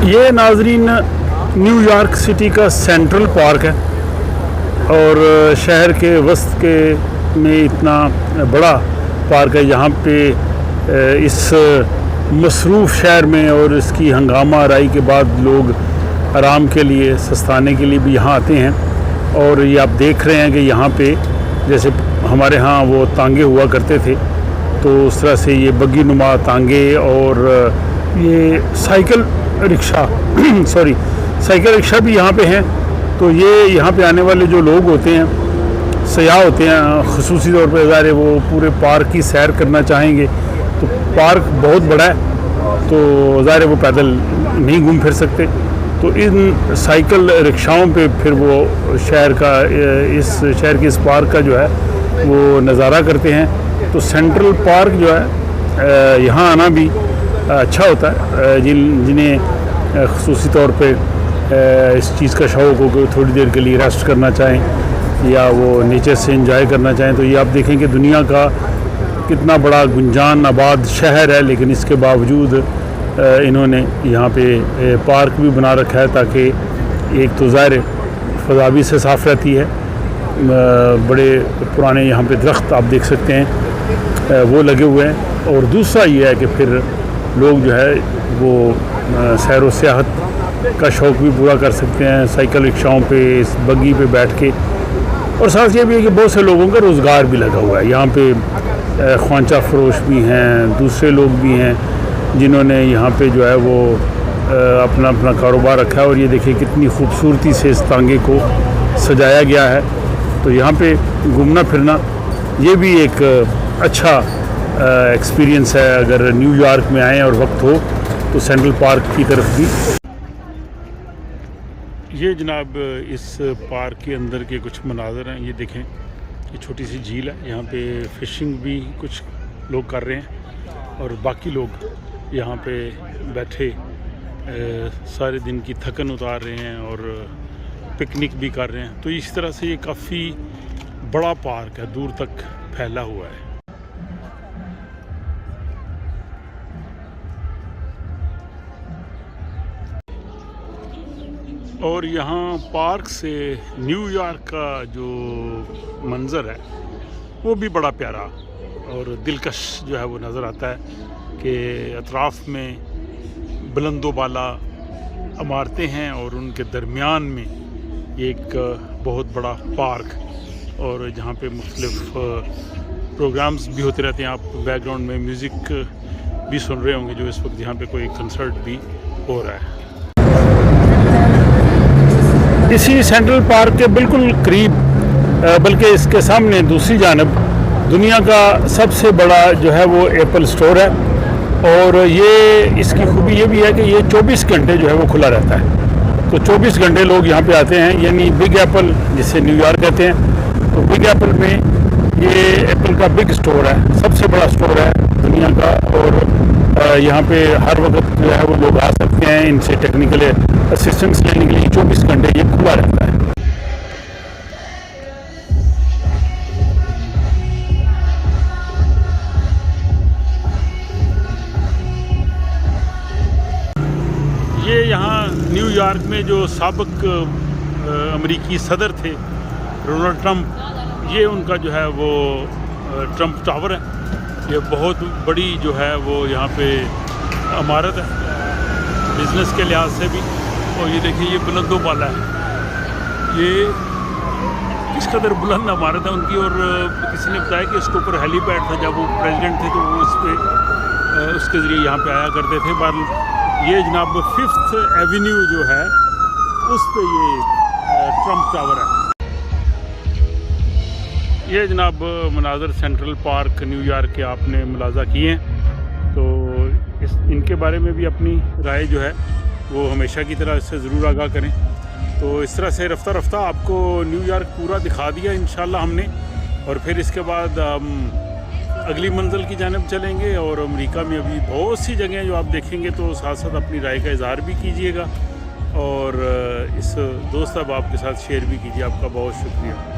ये नाजरीन New York city का सेंट्रल पार्क है और शहर के वस्त के में इतना बड़ा पार्क है। यहाँ पे इस मसरूफ़ शहर में और इसकी हंगामा आराई के बाद लोग आराम के लिए सस्ताने के लिए भी यहाँ आते हैं। और ये आप देख रहे हैं कि यहाँ पे जैसे हमारे यहाँ वो तांगे हुआ करते थे, तो उस तरह से ये बग्गी नुमा तांगे और ये साइकिल रिक्शा साइकिल रिक्शा भी यहाँ पे हैं। तो ये यहाँ पे आने वाले जो लोग होते हैं, सयाह होते हैं, ख़ुसूसी तौर पर ज़ाहिर है वो पूरे पार्क की सैर करना चाहेंगे। तो पार्क बहुत बड़ा है, तो ज़ाहिर है वो पैदल नहीं घूम फिर सकते, तो इन साइकिल रिक्शाओं पे फिर वो शहर का इस शहर के इस पार्क का जो है वो नज़ारा करते हैं। तो सेंट्रल पार्क जो है यहाँ आना भी अच्छा होता है। जिन्हें ख़ुसूसी तौर पे इस चीज़ का शौक़ हो कि थोड़ी देर के लिए रेस्ट करना चाहें या वो नेचर से एंजॉय करना चाहें, तो ये आप देखें कि दुनिया का कितना बड़ा गुंजान आबाद शहर है, लेकिन इसके बावजूद इन्होंने यहाँ पे पार्क भी बना रखा है ताकि एक तो ज़ाहिर फ़ज़ा भी से साफ़ रहती है। बड़े पुराने यहाँ पे दरख्त आप देख सकते हैं वो लगे हुए हैं, और दूसरा ये है कि फिर लोग जो है वो सैर व सियाहत का शौक़ भी पूरा कर सकते हैं साइकिल रिक्शाओं पे, इस बग्गी पे बैठ के। और साथ ये भी है कि बहुत से लोगों का रोज़गार भी लगा हुआ है यहाँ पे। ख्वांचा फरोश भी हैं, दूसरे लोग भी हैं जिन्होंने यहाँ पे जो है वो अपना अपना कारोबार रखा है। और ये देखिए कितनी खूबसूरती से इस तांगे को सजाया गया है। तो यहाँ पे घूमना फिरना ये भी एक अच्छा एक्सपीरियंस है। अगर न्यूयॉर्क में आएँ और वक्त हो तो सेंट्रल पार्क की तरफ भी। ये जनाब इस पार्क के अंदर के कुछ मनाज़र हैं। ये देखें, ये छोटी सी झील है, यहाँ पे फ़िशिंग भी कुछ लोग कर रहे हैं और बाकी लोग यहाँ पे बैठे सारे दिन की थकन उतार रहे हैं और पिकनिक भी कर रहे हैं। तो इस तरह से ये काफ़ी बड़ा पार्क है, दूर तक फैला हुआ है। और यहाँ पार्क से न्यूयॉर्क का जो मंज़र है वो भी बड़ा प्यारा और दिलकश जो है वो नज़र आता है कि अतराफ़ में बुलंदो बाला इमारतें हैं और उनके दरमियान में एक बहुत बड़ा पार्क, और जहाँ पे मुख्तलिफ़ प्रोग्राम्स भी होते रहते हैं। आप बैकग्राउंड में म्यूज़िक भी सुन रहे होंगे, जो इस वक्त यहाँ पे कोई कंसर्ट भी हो रहा है। इसी सेंट्रल पार्क के बिल्कुल करीब, बल्कि इसके सामने दूसरी जानब दुनिया का सबसे बड़ा जो है वो एप्पल स्टोर है। और ये इसकी खूबी ये भी है कि ये 24 घंटे जो है वो खुला रहता है। तो 24 घंटे लोग यहाँ पे आते हैं, यानी बिग एप्पल जिसे न्यूयॉर्क कहते हैं। तो बिग एप्पल में ये एप्पल का बिग स्टोर है, सबसे बड़ा स्टोर है दुनिया का। और यहाँ पे हर वक्त जो है वो लोग आ सकते हैं, इनसे टेक्निकल असिस्टेंस लेने के लिए 24 घंटे ये खुला रहता है। ये यहाँ न्यूयॉर्क में जो साबिक अमेरिकी सदर थे डोनाल्ड ट्रंप, ये उनका जो है वो ट्रंप टावर है। ये बहुत बड़ी जो है वो यहाँ पे इमारत है बिज़नेस के लिहाज से भी। और ये देखिए ये बुलंदो बाला है, ये किस कदर बुलंद इमारत है उनकी। और किसी ने बताया कि इसके ऊपर हेलीपैड था, जब वो प्रेसिडेंट थे तो वो इस पर उसके ज़रिए यहाँ पे आया करते थे। पर ये जनाब 5th एवेन्यू जो है उस पे ये ट्रंप टावर है। ये जनाब मनाज़र सेंट्रल पार्क न्यूयॉर्क के आपने मुलाज़ा किए हैं, तो इनके बारे में भी अपनी राय जो है वो हमेशा की तरह इससे ज़रूर आगाह करें। तो इस तरह से रफ्ता रफ्ता आपको न्यूयॉर्क पूरा दिखा दिया इंशाल्लाह हमने। और फिर इसके बाद अगली मंजिल की जानिब चलेंगे। और अमेरिका में अभी बहुत सी जगह जो आप देखेंगे, तो साथ साथ अपनी राय का इज़हार भी कीजिएगा और इस दोस्त अहबाब के साथ शेयर भी कीजिए। आपका बहुत शुक्रिया।